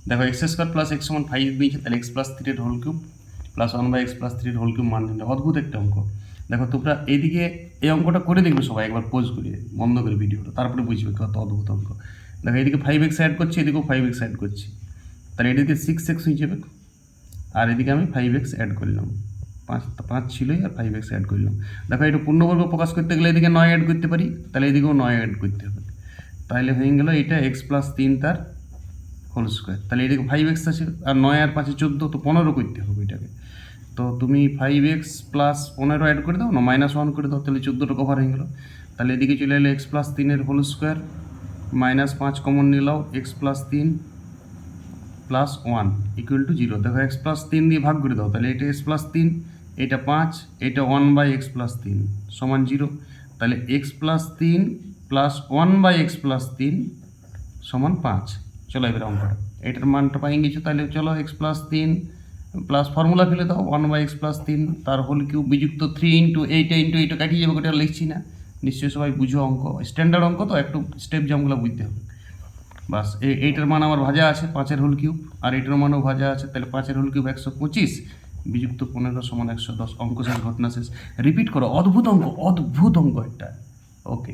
দেখো x square plus x সমান 5 দিয়েছে, তাহলে এক্স প্লাস 3 এর whole cube plus 1/x plus 3 এর হোল কিউব মান নিলে অদ্ভুত একটা অঙ্ক। দেখো তোমরা এইদিকে এই অঙ্কটা করে দেখবে সবাই একবার পোজ করিয়ে বন্ধ করে ভিডিওটা, তারপরে বুঝবে কত অদ্ভুত অঙ্ক। দেখো এদিকে 5x অ্যাড করছি, এদিকেও 5x অ্যাড করছি, তাহলে এদিকে 6x হয়ে যাবে, আর এদিকে আমি 5x অ্যাড করলাম, 5 ছিলই আর 5x অ্যাড করলাম। দেখো এটা পূর্ণবর্গ প্রকাশ করতে গেলে এদিকে 9 অ্যাড করতে পারি, তাহলে এদিকেও 9 অ্যাড করতে হবে, তাহলে হয়ে গেল এটা x প্লাস 3 তার হোল স্কোয়ার। তাহলে এদিকে 5x আছে, আর 9 আর 5 14, তো 15 করতে হবে এটাকে। তো তুমি 5x প্লাস 15 অ্যাড করে দাও না, -1 করে দাও, তাহলে 14টা কভার হয়ে গেল। তাহলে এদিকে চলে এলো x প্লাস 3 এর হোল স্কোয়ার, -5 কমন নিলাও, x plus 3 plus 1 equal to 0। দেখো x প্লাস 3 দিয়ে ভাগ করে দাও, তাহলে এটা x প্লাস 3, এটা 5, এটা 1/x প্লাস 3 সমান 0। তাহলে x plus 3 plus 1/x plus 3 সমান 5। চলো এবার অঙ্কটা, এটার মানটা পাই গেছো, তাহলে চলো x প্লাস 3 প্লাস ফর্মুলা ফেলে দাও 1/x প্লাস 3 তার হোল কিউব বিযুক্ত 3 ইন্টু এইটা কাটিয়ে যাবে, ওটা লিখছি না, নিশ্চয়ই সবাই বুঝো অঙ্ক, স্ট্যান্ডার্ড অঙ্ক তো, একটু স্টেপ জামগুলো বুঝতে হবে। বাস এইটার মান আমার ভাজা আছে 5-এর হোল কিউব, আর এইটার মানও ভাজা আছে, তাহলে 5-এর হোল কিউব 125 বিযুক্ত 15 সমান 110। অঙ্ক শেষ, ঘটনা শেষ। রিপিট করো, অদ্ভুত অঙ্ক, অদ্ভুত অঙ্ক একটা। ওকে।